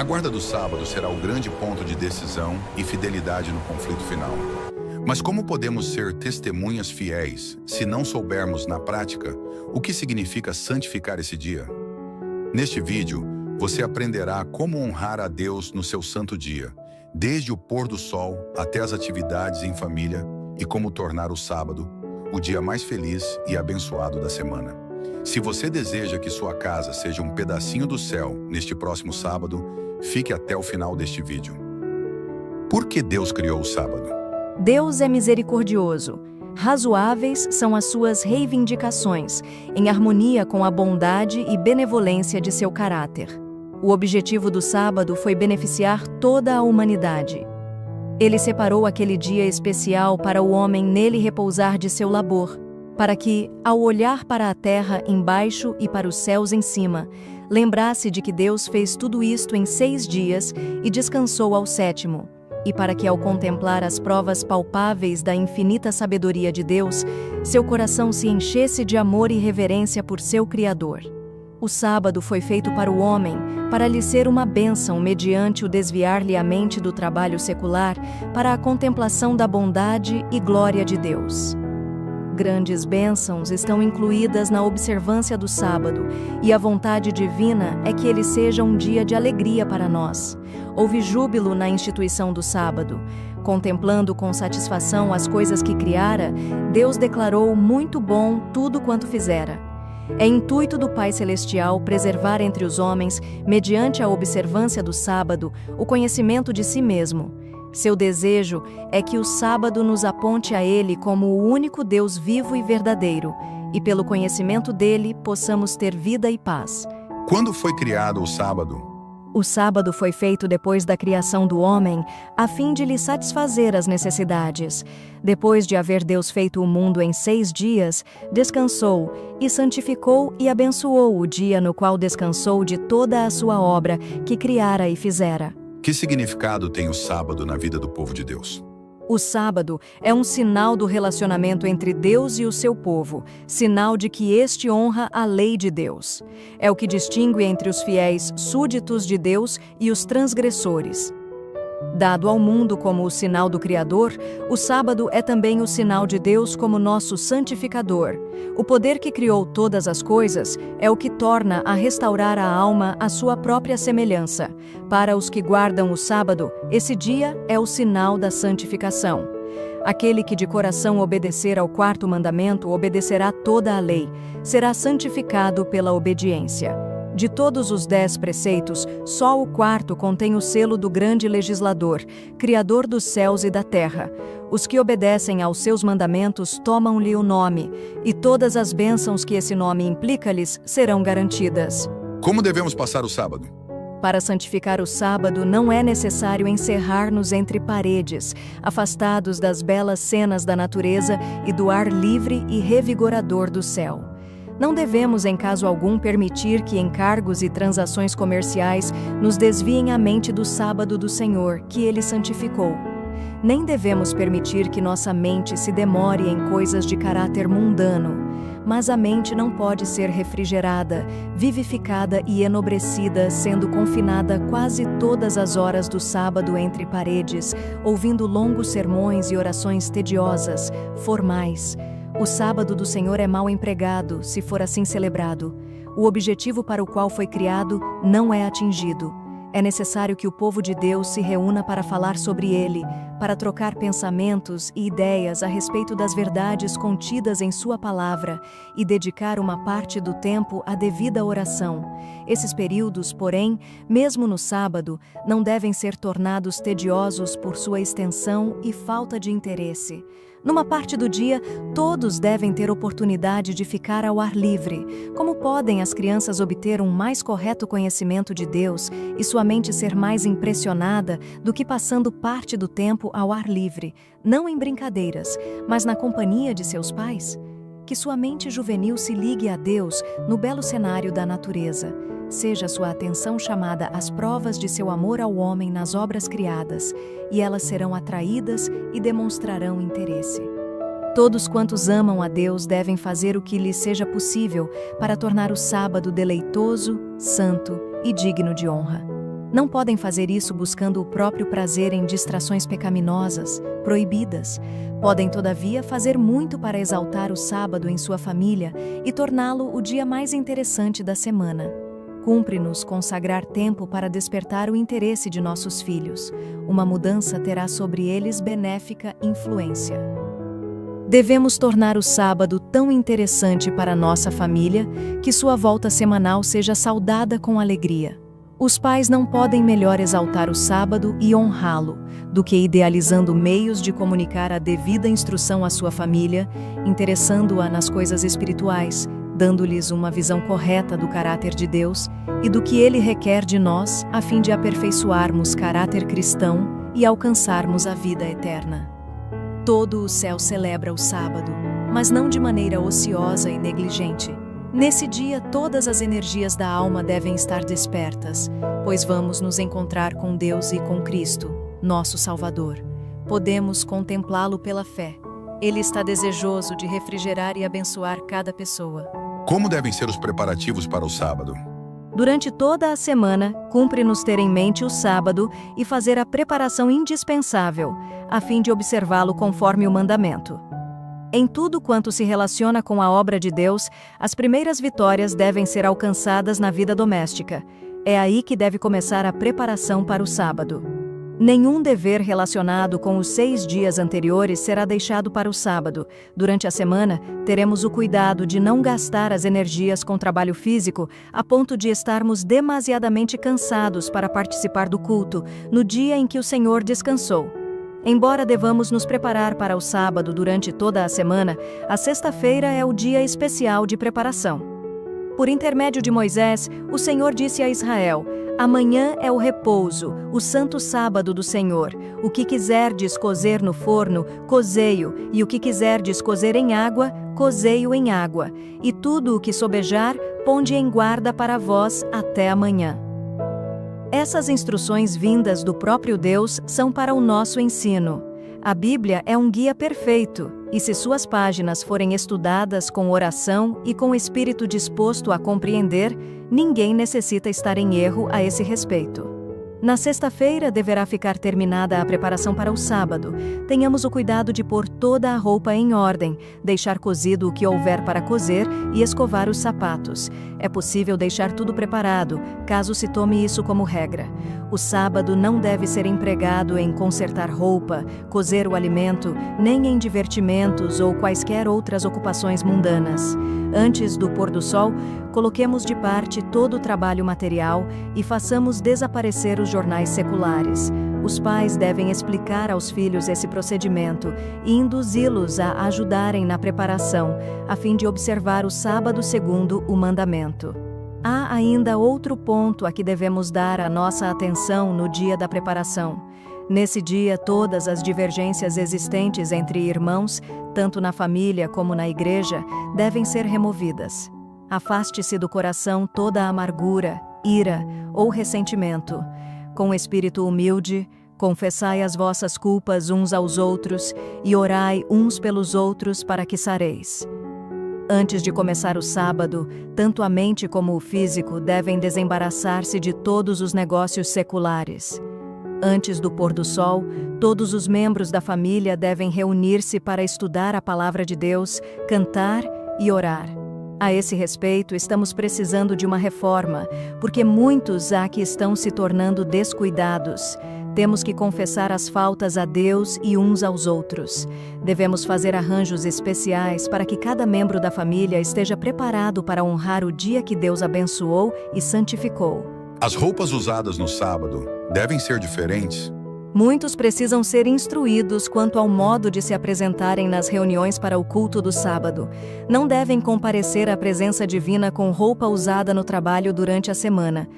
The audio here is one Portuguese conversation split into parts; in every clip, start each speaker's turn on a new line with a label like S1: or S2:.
S1: guarda do sábado será o grande ponto de decisão e fidelidade no conflito final. Mas como podemos ser testemunhas fiéis se não soubermos na prática o que significa santificar esse dia? Neste vídeo, você aprenderá como honrar a Deus no seu santo dia, desde o pôr do sol até as atividades em família, e como tornar o sábado o dia mais feliz e abençoado da semana. Se você deseja que sua casa seja um pedacinho do céu neste próximo sábado, fique até o final deste vídeo. Por que Deus criou o sábado?
S2: Deus é misericordioso. Razoáveis são as suas reivindicações, em harmonia com a bondade e benevolência de seu caráter. O objetivo do sábado foi beneficiar toda a humanidade. Ele separou aquele dia especial para o homem nele repousar de seu labor, para que, ao olhar para a terra embaixo e para os céus em cima, lembrasse de que Deus fez tudo isto em 6 dias e descansou ao 7º, e para que, ao contemplar as provas palpáveis da infinita sabedoria de Deus, seu coração se enchesse de amor e reverência por seu Criador. O sábado foi feito para o homem, para lhe ser uma bênção mediante o desviar-lhe a mente do trabalho secular para a contemplação da bondade e glória de Deus. Grandes bênçãos estão incluídas na observância do sábado, e a vontade divina é que ele seja um dia de alegria para nós. Houve júbilo na instituição do sábado. Contemplando com satisfação as coisas que criara, Deus declarou muito bom tudo quanto fizera. É intuito do Pai Celestial preservar entre os homens, mediante a observância do sábado, o conhecimento de si mesmo. Seu desejo é que o sábado nos aponte a Ele como o único Deus vivo e verdadeiro, e pelo conhecimento dele possamos ter vida e paz.
S1: Quando foi criado o sábado?
S2: O sábado foi feito depois da criação do homem, a fim de lhe satisfazer as necessidades. Depois de haver Deus feito o mundo em 6 dias, descansou, e santificou e abençoou o dia no qual descansou de toda a sua obra que criara e fizera.
S1: Que significado tem o sábado na vida do povo de Deus?
S2: O sábado é um sinal do relacionamento entre Deus e o seu povo, sinal de que este honra a lei de Deus. É o que distingue entre os fiéis súditos de Deus e os transgressores. Dado ao mundo como o sinal do Criador, o sábado é também o sinal de Deus como nosso santificador. O poder que criou todas as coisas é o que torna a restaurar a alma à sua própria semelhança. Para os que guardam o sábado, esse dia é o sinal da santificação. Aquele que de coração obedecer ao 4º mandamento obedecerá toda a lei, será santificado pela obediência. De todos os 10 preceitos, só o 4º contém o selo do grande legislador, Criador dos céus e da terra. Os que obedecem aos seus mandamentos tomam-lhe o nome, e todas as bênçãos que esse nome implica-lhes serão garantidas.
S1: Como devemos passar o sábado?
S2: Para santificar o sábado, não é necessário encerrar-nos entre paredes, afastados das belas cenas da natureza e do ar livre e revigorador do céu. Não devemos, em caso algum, permitir que encargos e transações comerciais nos desviem a mente do sábado do Senhor, que Ele santificou. Nem devemos permitir que nossa mente se demore em coisas de caráter mundano. Mas a mente não pode ser refrigerada, vivificada e enobrecida, sendo confinada quase todas as horas do sábado entre paredes, ouvindo longos sermões e orações tediosas, formais. O sábado do Senhor é mal empregado, se for assim celebrado. O objetivo para o qual foi criado não é atingido. É necessário que o povo de Deus se reúna para falar sobre ele, para trocar pensamentos e ideias a respeito das verdades contidas em sua palavra e dedicar uma parte do tempo à devida oração. Esses períodos, porém, mesmo no sábado, não devem ser tornados tediosos por sua extensão e falta de interesse. Numa parte do dia, todos devem ter oportunidade de ficar ao ar livre. Como podem as crianças obter um mais correto conhecimento de Deus e sua mente ser mais impressionada do que passando parte do tempo ao ar livre, não em brincadeiras, mas na companhia de seus pais? Que sua mente juvenil se ligue a Deus no belo cenário da natureza. Seja sua atenção chamada às provas de seu amor ao homem nas obras criadas, e elas serão atraídas e demonstrarão interesse. Todos quantos amam a Deus devem fazer o que lhes seja possível para tornar o sábado deleitoso, santo e digno de honra. Não podem fazer isso buscando o próprio prazer em distrações pecaminosas, proibidas. Podem, todavia, fazer muito para exaltar o sábado em sua família e torná-lo o dia mais interessante da semana. Cumpre-nos consagrar tempo para despertar o interesse de nossos filhos. Uma mudança terá sobre eles benéfica influência. Devemos tornar o sábado tão interessante para nossa família que sua volta semanal seja saudada com alegria. Os pais não podem melhor exaltar o sábado e honrá-lo do que idealizando meios de comunicar a devida instrução à sua família, interessando-a nas coisas espirituais, dando-lhes uma visão correta do caráter de Deus e do que Ele requer de nós a fim de aperfeiçoarmos caráter cristão e alcançarmos a vida eterna. Todo o céu celebra o sábado, mas não de maneira ociosa e negligente. Nesse dia, todas as energias da alma devem estar despertas, pois vamos nos encontrar com Deus e com Cristo, nosso Salvador. Podemos contemplá-lo pela fé. Ele está desejoso de refrigerar e abençoar cada pessoa.
S1: Como devem ser os preparativos para o sábado?
S2: Durante toda a semana, cumpre-nos ter em mente o sábado e fazer a preparação indispensável, a fim de observá-lo conforme o mandamento. Em tudo quanto se relaciona com a obra de Deus, as primeiras vitórias devem ser alcançadas na vida doméstica. É aí que deve começar a preparação para o sábado. Nenhum dever relacionado com os 6 dias anteriores será deixado para o sábado. Durante a semana, teremos o cuidado de não gastar as energias com trabalho físico a ponto de estarmos demasiadamente cansados para participar do culto no dia em que o Senhor descansou. Embora devamos nos preparar para o sábado durante toda a semana, a sexta-feira é o dia especial de preparação. Por intermédio de Moisés, o Senhor disse a Israel: amanhã é o repouso, o santo sábado do Senhor. O que quiserdes cozer no forno, cozei-o, e o que quiserdes cozer em água, cozei-o em água. E tudo o que sobejar, ponde em guarda para vós até amanhã. Essas instruções vindas do próprio Deus são para o nosso ensino. A Bíblia é um guia perfeito, e se suas páginas forem estudadas com oração e com o espírito disposto a compreender, ninguém necessita estar em erro a esse respeito. Na sexta-feira deverá ficar terminada a preparação para o sábado. Tenhamos o cuidado de pôr toda a roupa em ordem, deixar cozido o que houver para cozer e escovar os sapatos. É possível deixar tudo preparado, caso se tome isso como regra. O sábado não deve ser empregado em consertar roupa, cozer o alimento, nem em divertimentos ou quaisquer outras ocupações mundanas. Antes do pôr do sol, coloquemos de parte todo o trabalho material e façamos desaparecer os jornais seculares. Os pais devem explicar aos filhos esse procedimento e induzi-los a ajudarem na preparação, a fim de observar o sábado segundo o mandamento. Há ainda outro ponto a que devemos dar a nossa atenção no dia da preparação. Nesse dia, todas as divergências existentes entre irmãos, tanto na família como na igreja, devem ser removidas. Afaste-se do coração toda a amargura, ira ou ressentimento. Com espírito humilde, confessai as vossas culpas uns aos outros e orai uns pelos outros para que sareis. Antes de começar o sábado, tanto a mente como o físico devem desembaraçar-se de todos os negócios seculares. Antes do pôr do sol, todos os membros da família devem reunir-se para estudar a palavra de Deus, cantar e orar. A esse respeito, estamos precisando de uma reforma, porque muitos há que estão se tornando descuidados. Temos que confessar as faltas a Deus e uns aos outros. Devemos fazer arranjos especiais para que cada membro da família esteja preparado para honrar o dia que Deus abençoou e santificou.
S1: As roupas usadas no sábado devem ser diferentes?
S2: Muitos precisam ser instruídos quanto ao modo de se apresentarem nas reuniões para o culto do sábado. Não devem comparecer à presença divina com roupa usada no trabalho durante a semana.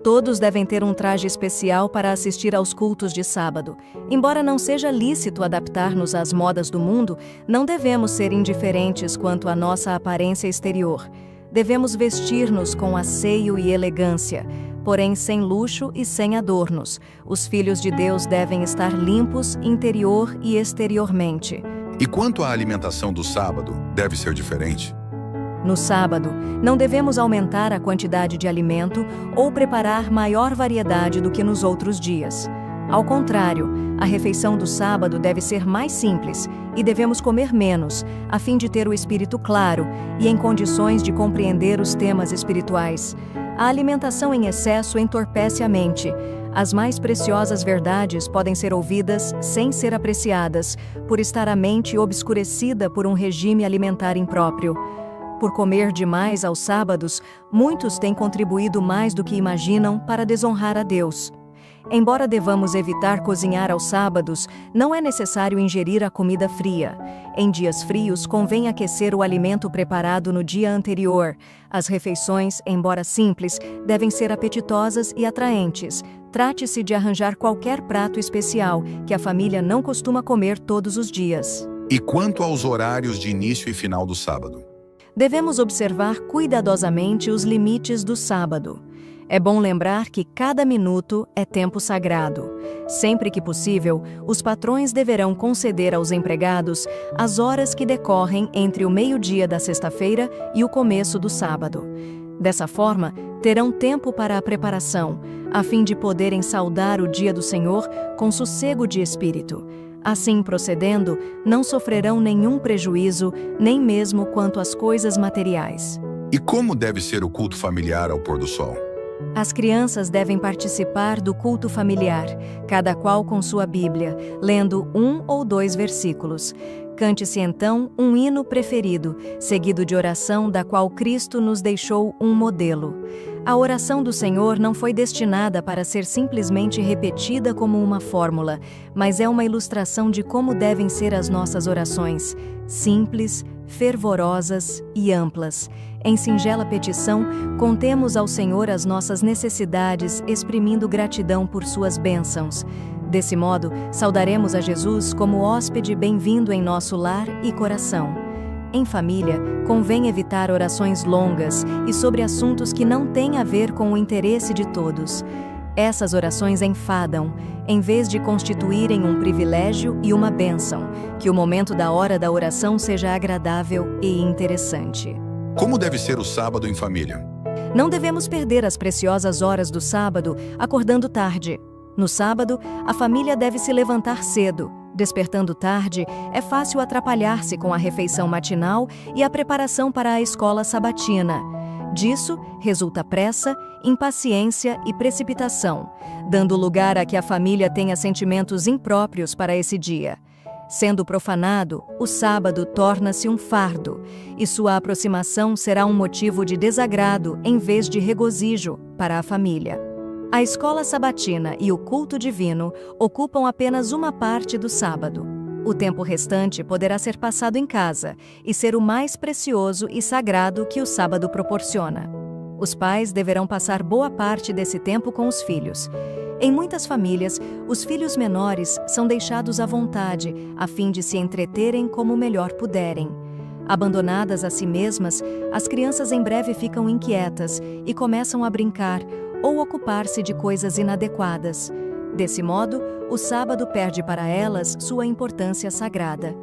S2: Todos devem ter um traje especial para assistir aos cultos de sábado. Embora não seja lícito adaptar-nos às modas do mundo, não devemos ser indiferentes quanto à nossa aparência exterior. Devemos vestir-nos com asseio e elegância, porém sem luxo e sem adornos. Os filhos de Deus devem estar limpos interior e exteriormente.
S1: E quanto à alimentação do sábado, deve ser diferente?
S2: No sábado, não devemos aumentar a quantidade de alimento ou preparar maior variedade do que nos outros dias. Ao contrário, a refeição do sábado deve ser mais simples e devemos comer menos, a fim de ter o espírito claro e em condições de compreender os temas espirituais. A alimentação em excesso entorpece a mente. As mais preciosas verdades podem ser ouvidas sem ser apreciadas, por estar a mente obscurecida por um regime alimentar impróprio. Por comer demais aos sábados, muitos têm contribuído mais do que imaginam para desonrar a Deus. Embora devamos evitar cozinhar aos sábados, não é necessário ingerir a comida fria. Em dias frios, convém aquecer o alimento preparado no dia anterior. As refeições, embora simples, devem ser apetitosas e atraentes. Trate-se de arranjar qualquer prato especial que a família não costuma comer todos os dias.
S1: E quanto aos horários de início e final do sábado?
S2: Devemos observar cuidadosamente os limites do sábado. É bom lembrar que cada minuto é tempo sagrado. Sempre que possível, os patrões deverão conceder aos empregados as horas que decorrem entre o meio-dia da sexta-feira e o começo do sábado. Dessa forma, terão tempo para a preparação, a fim de poderem saudar o dia do Senhor com sossego de espírito. Assim procedendo, não sofrerão nenhum prejuízo, nem mesmo quanto às coisas materiais.
S1: E como deve ser o culto familiar ao pôr do sol?
S2: As crianças devem participar do culto familiar, cada qual com sua Bíblia, lendo 1 ou 2 versículos. Cante-se então um hino preferido, seguido de oração da qual Cristo nos deixou um modelo. A oração do Senhor não foi destinada para ser simplesmente repetida como uma fórmula, mas é uma ilustração de como devem ser as nossas orações, simples, fervorosas e amplas. Em singela petição, contemos ao Senhor as nossas necessidades, exprimindo gratidão por suas bênçãos. Desse modo, saudaremos a Jesus como hóspede bem-vindo em nosso lar e coração. Em família, convém evitar orações longas e sobre assuntos que não têm a ver com o interesse de todos. Essas orações enfadam, em vez de constituírem um privilégio e uma bênção, que o momento da hora da oração seja agradável e interessante.
S1: Como deve ser o sábado em família?
S2: Não devemos perder as preciosas horas do sábado acordando tarde. No sábado, a família deve se levantar cedo. Despertando tarde, é fácil atrapalhar-se com a refeição matinal e a preparação para a escola sabatina. Disso, resulta pressa, impaciência e precipitação, dando lugar a que a família tenha sentimentos impróprios para esse dia. Sendo profanado, o sábado torna-se um fardo, e sua aproximação será um motivo de desagrado em vez de regozijo para a família. A escola sabatina e o culto divino ocupam apenas uma parte do sábado. O tempo restante poderá ser passado em casa e ser o mais precioso e sagrado que o sábado proporciona. Os pais deverão passar boa parte desse tempo com os filhos. Em muitas famílias, os filhos menores são deixados à vontade, a fim de se entreterem como melhor puderem. Abandonadas a si mesmas, as crianças em breve ficam inquietas e começam a brincar ou ocupar-se de coisas inadequadas. Desse modo, o sábado perde para elas sua importância sagrada.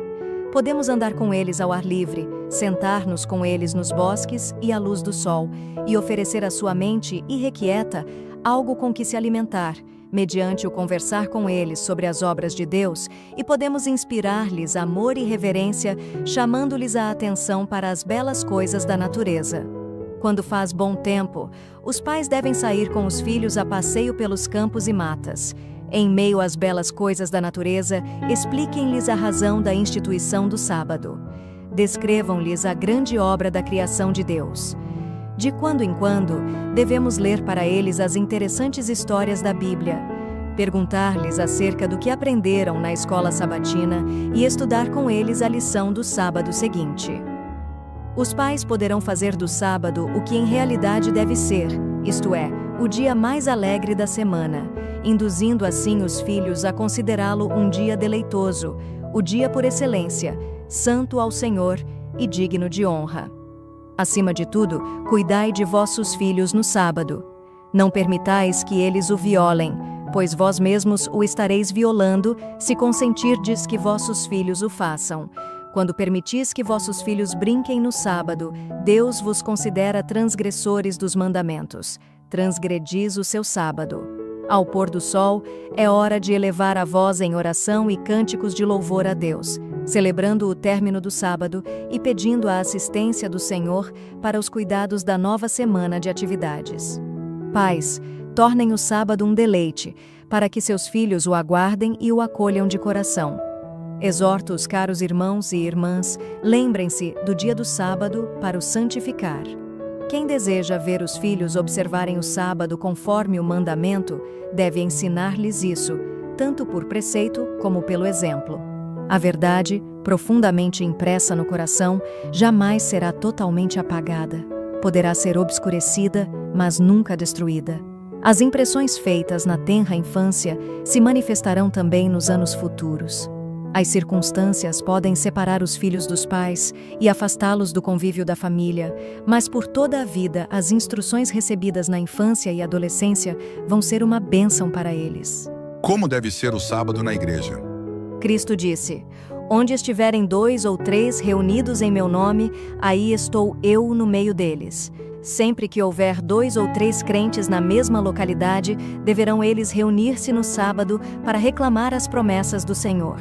S2: Podemos andar com eles ao ar livre, sentar-nos com eles nos bosques e à luz do sol, e oferecer à sua mente irrequieta algo com que se alimentar, mediante o conversar com eles sobre as obras de Deus, e podemos inspirar-lhes amor e reverência, chamando-lhes a atenção para as belas coisas da natureza. Quando faz bom tempo, os pais devem sair com os filhos a passeio pelos campos e matas. Em meio às belas coisas da natureza, expliquem-lhes a razão da instituição do sábado. Descrevam-lhes a grande obra da criação de Deus. De quando em quando, devemos ler para eles as interessantes histórias da Bíblia, perguntar-lhes acerca do que aprenderam na escola sabatina e estudar com eles a lição do sábado seguinte. Os pais poderão fazer do sábado o que em realidade deve ser, isto é, o dia mais alegre da semana, induzindo assim os filhos a considerá-lo um dia deleitoso, o dia por excelência, santo ao Senhor e digno de honra. Acima de tudo, cuidai de vossos filhos no sábado. Não permitais que eles o violem, pois vós mesmos o estareis violando se consentirdes que vossos filhos o façam. Quando permitis que vossos filhos brinquem no sábado, Deus vos considera transgressores dos mandamentos. Transgredis o seu sábado. Ao pôr do sol, é hora de elevar a voz em oração e cânticos de louvor a Deus, celebrando o término do sábado e pedindo a assistência do Senhor para os cuidados da nova semana de atividades. Pais, tornem o sábado um deleite, para que seus filhos o aguardem e o acolham de coração. Exorto os caros irmãos e irmãs, lembrem-se do dia do sábado para o santificar. Quem deseja ver os filhos observarem o sábado conforme o mandamento, deve ensinar-lhes isso, tanto por preceito como pelo exemplo. A verdade, profundamente impressa no coração, jamais será totalmente apagada. Poderá ser obscurecida, mas nunca destruída. As impressões feitas na tenra infância se manifestarão também nos anos futuros. As circunstâncias podem separar os filhos dos pais e afastá-los do convívio da família, mas por toda a vida as instruções recebidas na infância e adolescência vão ser uma bênção para eles.
S1: Como deve ser o sábado na igreja?
S2: Cristo disse: "Onde estiverem 2 ou 3 reunidos em meu nome, aí estou eu no meio deles." Sempre que houver 2 ou 3 crentes na mesma localidade, deverão eles reunir-se no sábado para reclamar as promessas do Senhor.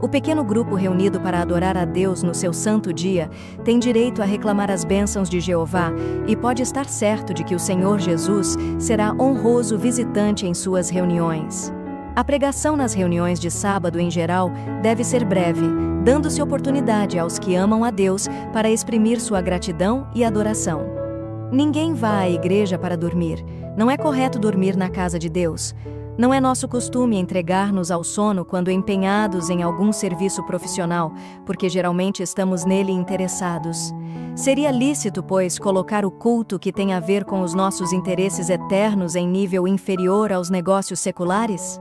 S2: O pequeno grupo reunido para adorar a Deus no seu santo dia tem direito a reclamar as bênçãos de Jeová e pode estar certo de que o Senhor Jesus será honroso visitante em suas reuniões. A pregação nas reuniões de sábado em geral deve ser breve, dando-se oportunidade aos que amam a Deus para exprimir sua gratidão e adoração. Ninguém vá à igreja para dormir. Não é correto dormir na casa de Deus. Não é nosso costume entregar-nos ao sono quando empenhados em algum serviço profissional, porque geralmente estamos nele interessados. Seria lícito, pois, colocar o culto que tem a ver com os nossos interesses eternos em nível inferior aos negócios seculares?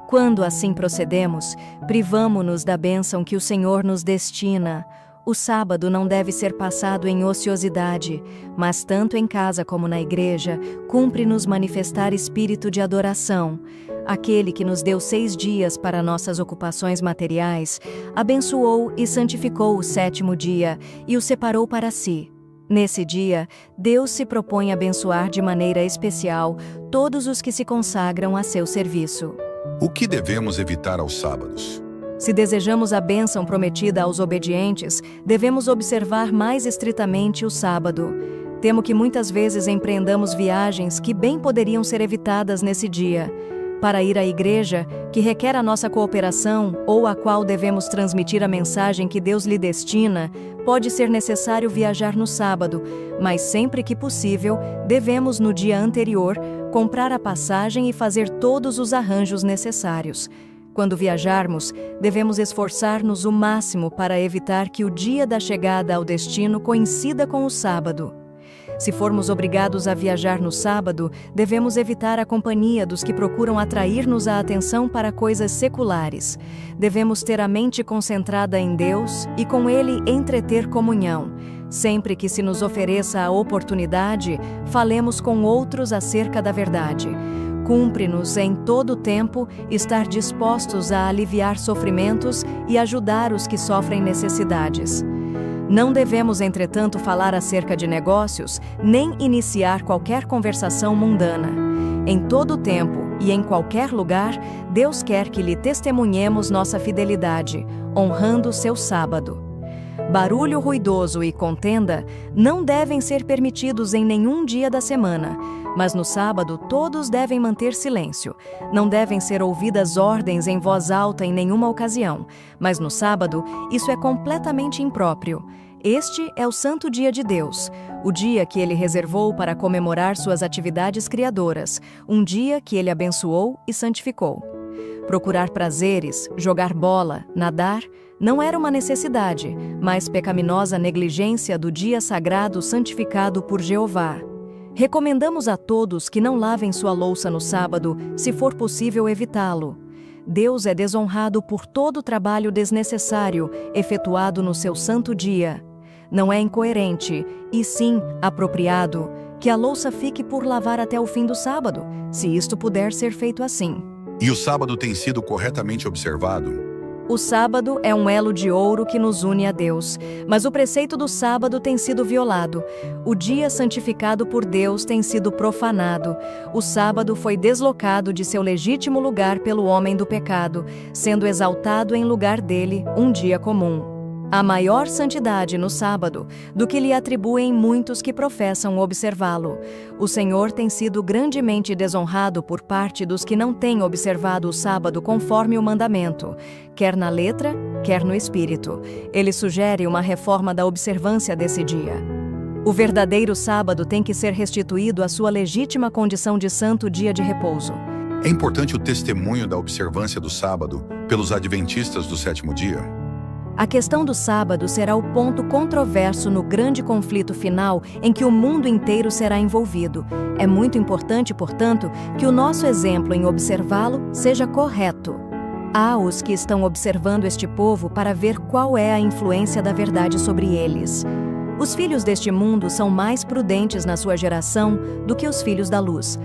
S2: Quando assim procedemos, privamo-nos da bênção que o Senhor nos destina. O sábado não deve ser passado em ociosidade, mas tanto em casa como na igreja, cumpre-nos manifestar espírito de adoração. Aquele que nos deu 6 dias para nossas ocupações materiais, abençoou e santificou o 7º dia e o separou para si. Nesse dia, Deus se propõe abençoar de maneira especial todos os que se consagram a seu serviço.
S1: O que devemos evitar aos sábados?
S2: Se desejamos a bênção prometida aos obedientes, devemos observar mais estritamente o sábado. Temo que muitas vezes empreendamos viagens que bem poderiam ser evitadas nesse dia. Para ir à igreja, que requer a nossa cooperação ou a qual devemos transmitir a mensagem que Deus lhe destina, pode ser necessário viajar no sábado, mas sempre que possível, devemos no dia anterior comprar a passagem e fazer todos os arranjos necessários. Quando viajarmos, devemos esforçar-nos o máximo para evitar que o dia da chegada ao destino coincida com o sábado. Se formos obrigados a viajar no sábado, devemos evitar a companhia dos que procuram atrair-nos a atenção para coisas seculares. Devemos ter a mente concentrada em Deus e com Ele entreter comunhão. Sempre que se nos ofereça a oportunidade, falemos com outros acerca da verdade. Cumpre-nos em todo o tempo estar dispostos a aliviar sofrimentos e ajudar os que sofrem necessidades. Não devemos, entretanto, falar acerca de negócios, nem iniciar qualquer conversação mundana. Em todo o tempo e em qualquer lugar, Deus quer que lhe testemunhemos nossa fidelidade, honrando seu sábado. Barulho ruidoso e contenda não devem ser permitidos em nenhum dia da semana, mas no sábado todos devem manter silêncio. Não devem ser ouvidas ordens em voz alta em nenhuma ocasião, mas no sábado isso é completamente impróprio. Este é o santo dia de Deus, o dia que Ele reservou para comemorar suas atividades criadoras, um dia que Ele abençoou e santificou. Procurar prazeres, jogar bola, nadar, não era uma necessidade, mas pecaminosa negligência do dia sagrado santificado por Jeová. Recomendamos a todos que não lavem sua louça no sábado, se for possível evitá-lo. Deus é desonrado por todo o trabalho desnecessário efetuado no seu santo dia. Não é incoerente, e sim apropriado, que a louça fique por lavar até o fim do sábado, se isto puder ser feito assim.
S1: E o sábado tem sido corretamente observado?
S2: O sábado é um elo de ouro que nos une a Deus, mas o preceito do sábado tem sido violado. O dia santificado por Deus tem sido profanado. O sábado foi deslocado de seu legítimo lugar pelo homem do pecado, sendo exaltado em lugar dele um dia comum. Há maior santidade no sábado do que lhe atribuem muitos que professam observá-lo. O Senhor tem sido grandemente desonrado por parte dos que não têm observado o sábado conforme o mandamento, quer na letra, quer no espírito. Ele sugere uma reforma da observância desse dia. O verdadeiro sábado tem que ser restituído à sua legítima condição de santo dia de repouso.
S1: É importante o testemunho da observância do sábado pelos adventistas do sétimo dia.
S2: A questão do sábado será o ponto controverso no grande conflito final em que o mundo inteiro será envolvido. É muito importante, portanto, que o nosso exemplo em observá-lo seja correto. Há os que estão observando este povo para ver qual é a influência da verdade sobre eles. Os filhos deste mundo são mais prudentes na sua geração do que os filhos da luz.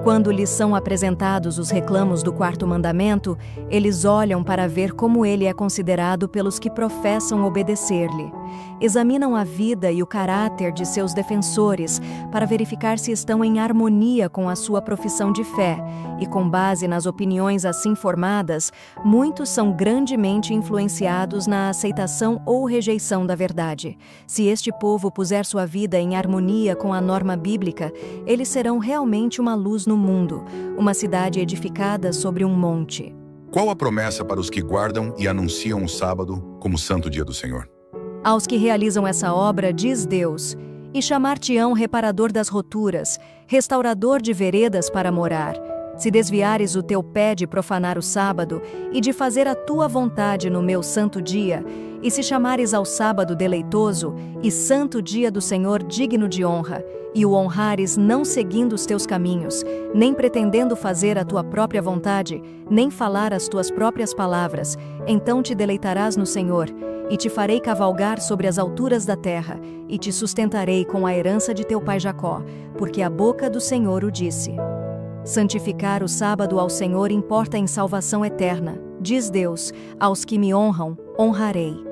S2: Quando lhes são apresentados os reclamos do quarto mandamento, eles olham para ver como ele é considerado pelos que professam obedecer-lhe. Examinam a vida e o caráter de seus defensores para verificar se estão em harmonia com a sua profissão de fé, e com base nas opiniões assim formadas, muitos são grandemente influenciados na aceitação ou rejeição da verdade. Se este povo puser sua vida em harmonia com a norma bíblica, eles serão realmente uma luz no mundo, uma cidade edificada sobre um monte.
S1: Qual a promessa para os que guardam e anunciam o sábado como santo dia do Senhor?
S2: Aos que realizam essa obra, diz Deus: e chamar-te-ão reparador das roturas, restaurador de veredas para morar. Se desviares o teu pé de profanar o sábado e de fazer a tua vontade no meu santo dia, e se chamares ao sábado deleitoso e santo dia do Senhor digno de honra, e o honrares não seguindo os teus caminhos, nem pretendendo fazer a tua própria vontade, nem falar as tuas próprias palavras, então te deleitarás no Senhor, e te farei cavalgar sobre as alturas da terra, e te sustentarei com a herança de teu pai Jacó, porque a boca do Senhor o disse. Santificar o sábado ao Senhor importa em salvação eterna. Diz Deus: aos que me honram, honrarei.